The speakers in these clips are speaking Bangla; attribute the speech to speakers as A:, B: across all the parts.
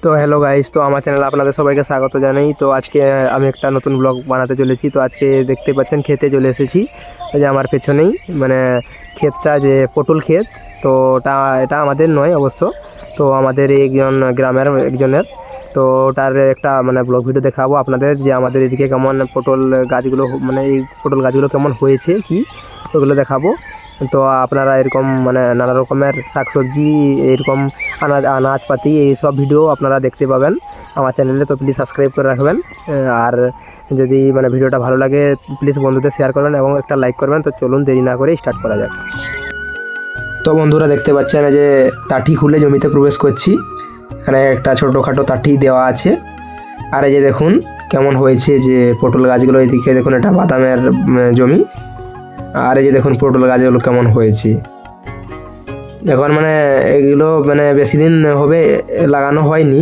A: তো হ্যালো গাইস, তো আমার চ্যানেলে আপনাদের সবাইকে স্বাগত জানাই। তো আজকে আমি একটা নতুন ব্লগ বানাতে চলেছি। তো আজকে দেখতে পাচ্ছেন খেতে চলে এসেছি। এই যে আমার পেছনেই মানে ক্ষেতটা, যে পটল ক্ষেত। তো এটা আমাদের নয় অবশ্য, তো আমাদের একজন গ্রামের একজনের। তো ওটার একটা মানে ব্লগ ভিডিও দেখাবো আপনাদের, যে আমাদের এদিকে কেমন পটল গাছগুলো মানে এই পটল গাছগুলো কেমন হয়েছে কি, ওগুলো দেখাবো। তো আপনারা এরকম মানে নানা রকমের শাকসবজি, এরকম আনাজপাতি এইসব ভিডিও আপনারা দেখতে পাবেন আমার চ্যানেলে। তো প্লিজ সাবস্ক্রাইব করে রাখবেন। আর যদি মানে ভিডিওটা ভালো লাগে প্লিজ বন্ধুদের শেয়ার করবেন এবং একটা লাইক করবেন। তো চলুন দেরি না করে স্টার্ট করা যাক। তো বন্ধুরা দেখতে পাচ্ছেন যে তাঁটি খুলে জমিতে প্রবেশ করছি। এখানে একটা ছোটোখাটো তাঁটি দেওয়া আছে। আর এই যে দেখুন কেমন হয়েছে যে পটল গাছগুলো। এদিকে দেখুন এটা বাদামের জমি। আর এই যে দেখুন পটল গাছগুলো কেমন হয়েছে। এখন মানে এগুলো মানে বেশি দিন হবে লাগানো হয়নি,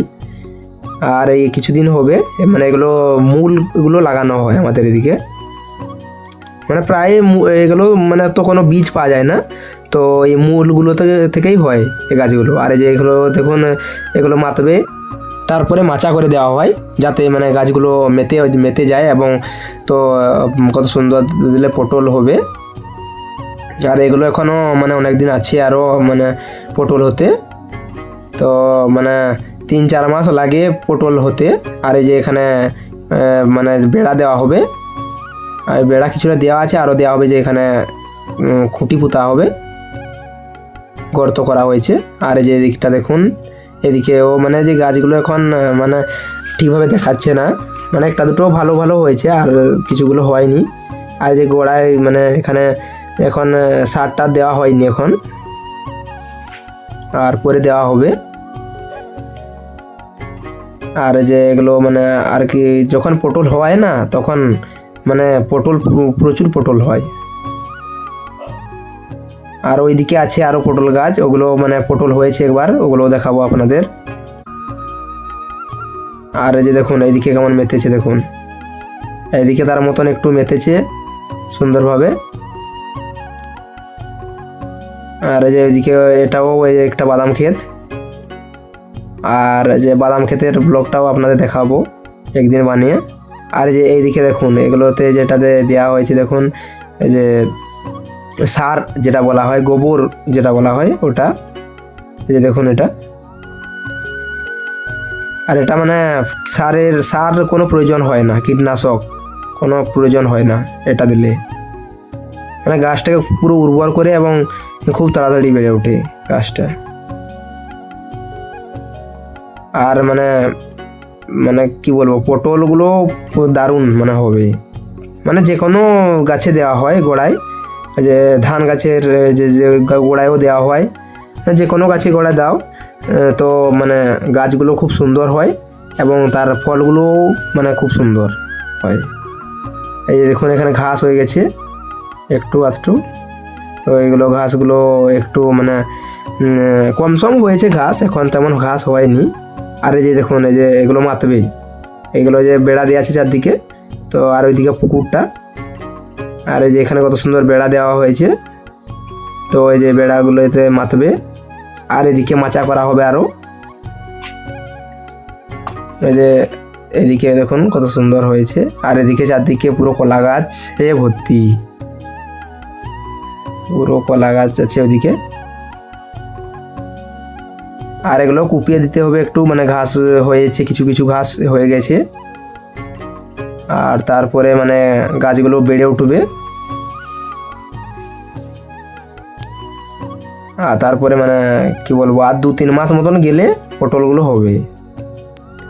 A: আর এই কিছুদিন হবে মানে এগুলো লাগানো হয় আমাদের এদিকে। মানে প্রায় এগুলো মানে তো কোনো বীজ পাওয়া যায় না, তো এই মূলগুলো থেকেই হয় এই গাছগুলো। আর এই যে এগুলো দেখুন, এগুলো মাতবে, তারপরে মাচা করে দেওয়া হয় যাতে মানে গাছগুলো মেতে যায়। এবং তো কত সুন্দর দিলে পটল হবে। আর এগুলো এখনও মানে অনেক দিন আছে আরও মানে পটল হতে। তো মানে 3-4 মাস লাগে পটল হতে। আর এই যে এখানে মানে বেড়া দেওয়া হবে, আর বেড়া কিছুটা দেওয়া আছে, আরও দেওয়া হবে যে এখানে খুঁটি পোতা হবে, গর্ত করা হয়েছে। আর এই যে এদিকটা দেখুন, এদিকেও মানে যে গাছগুলো এখন মানে ঠিকভাবে দেখাচ্ছে না, মানে একটা দুটো ভালো ভালো হয়েছে আর কিছুগুলো হয়নি। আর যে গোড়ায় মানে এখানে এখন সারটা দেওয়া হয়নি এখন, আর পরে দেওয়া হবে। আর যে এগুলো মানে আর কি যখন পটল হয় না তখন মানে প্রচুর পটল হয়। আর ওইদিকে আছে আরও পটল গাছ, ওগুলো মানে পটল হয়েছে একবার, ওগুলো দেখাবো আপনাদের। আর এই যে দেখুন এইদিকে কেমন মেতেছে দেখুন, এইদিকে তার মতন একটু মেতেছে সুন্দরভাবে। আর এই যে ওইদিকে এটাও ওই একটা বাদাম ক্ষেত। আর যে বাদাম ক্ষেতের ব্লগটাও আপনাদের দেখাবো একদিন বানিয়ে। আর যে এইদিকে দেখুন এগুলোতে যেটাতে দেওয়া হয়েছে দেখুন, এই যে সার যেটা বলা হয়, গোবর যেটা বলা হয় ওটা। এই যে দেখুন এটা, আর এটা মানে সার কোনো প্রয়োজন হয় না, কীটনাশক কোনো প্রয়োজন হয় না এটা দিলে। মানে গাছটাকে পুরো উর্বর করে এবং খুব তাড়াতাড়ি বেড়ে ওঠে গাছটা। আর মানে মানে কি বলবো, পটলগুলো দারুণ মানে হবে, মানে যে কোনো গাছে দেওয়া হয় গোড়ায়, যে ধান গাছের যে গোড়ায়ও দেওয়া হয়, যে কোনো গাছে গোড়ায় দাও তো মানে গাছগুলো খুব সুন্দর হয় এবং তার ফলগুলোও মানে খুব সুন্দর হয়। এই যে দেখুন এখানে ঘাস হয়ে গেছে একটু আধটু, তো এইগুলো ঘাসগুলো একটু মানে কম সম হয়েছে ঘাস, এখন তেমন ঘাস হয়নি। আর এই যে দেখুন এই যে এগুলো মাতবে, এগুলো যে বেড়া দেওয়া আছে চারদিকে, তো আর ওইদিকে পুকুরটা। আর এই যে এখানে কত সুন্দর বেড়া দেওয়া হয়েছে, তো এই যে বেড়াগুলো এতে মাতবে। আর এদিকে মাচা করা হবে আরও। এই যে এদিকে দেখুন কত সুন্দর হয়েছে। আর এদিকে চারদিকে পুরো কলা গাছ ভর্তি, পুরো কলা গাছ আছে ওইদিকে। আর এগুলো কুপিয়ে দিতে হবে একটু, মানে ঘাস হয়েছে, কিছু কিছু ঘাস হয়ে গেছে। আর তারপরে মানে গাছগুলো বেড়ে উঠবে। আর তারপরে মানে কি বলবো, আর 2-3 মাস মতন গেলে পটলগুলো হবে।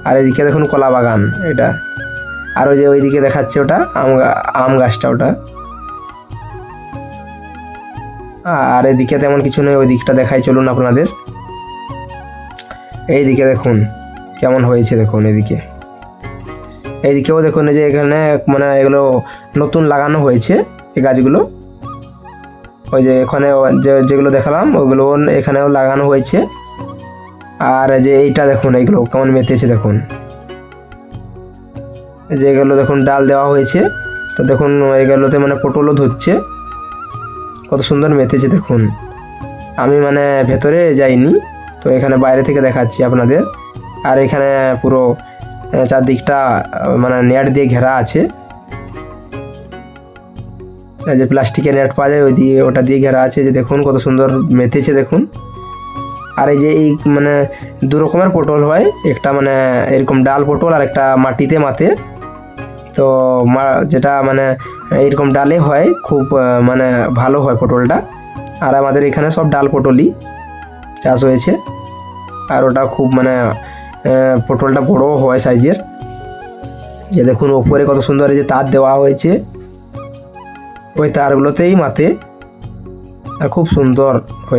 A: আর এদিকে দেখুন কলা বাগান এটা। আর ওই যে ওইদিকে দেখাচ্ছে ওটা আম গাছটা ওটা। আর এদিকে তেমন কিছু নেই, ওই দিকটা দেখাই চলুন আপনাদের। এইদিকে দেখুন কেমন হয়েছে দেখুন, এইদিকেও দেখুন এই যে এখানে মানে এগুলো নতুন লাগানো হয়েছে এই গাছগুলো। ওই যে এখানে যেগুলো দেখালাম ওগুলো এখানেও লাগানো হয়েছে। আর যে এইটা দেখুন এইগুলো কেমন মেতেছে দেখুন, যে এগুলো দেখুন ডাল দেওয়া হয়েছে, তো দেখুন এগুলোতে মানে পটলও ধরছে, কত সুন্দর মেতেছে দেখুন। আমি মানে ভেতরে যাইনি, তো এখানে বাইরে থেকে দেখাচ্ছি আপনাদের। আর এখানে পুরো চারদিকটা মানে নেট দিয়ে ঘেরা আছে, এই যে প্লাস্টিকের নেট পাওয়া যায় ওটা দিয়ে ঘেরা আছে। যে দেখুন কত সুন্দর মেতেছে দেখুন। আর এই যে এই মানে দু রকমের পটল হয়, একটা মানে এরকম ডাল পটল আর একটা মাটিতে মাতে। তো যেটা মানে এরকম ডালে হয় খুব মানে ভালো হয় পটলটা। আর আমাদের এখানে সব ডাল পটলই চাষ হয়েছে। আর ওটা খুব মানে পটলটা বড়ও হয় সাইজের। যে দেখুন ওপরে কত সুন্দর এই যে তার দেওয়া হয়েছে, ওই তারগুলোতেই মাতে, আর খুব সুন্দর হয়েছে।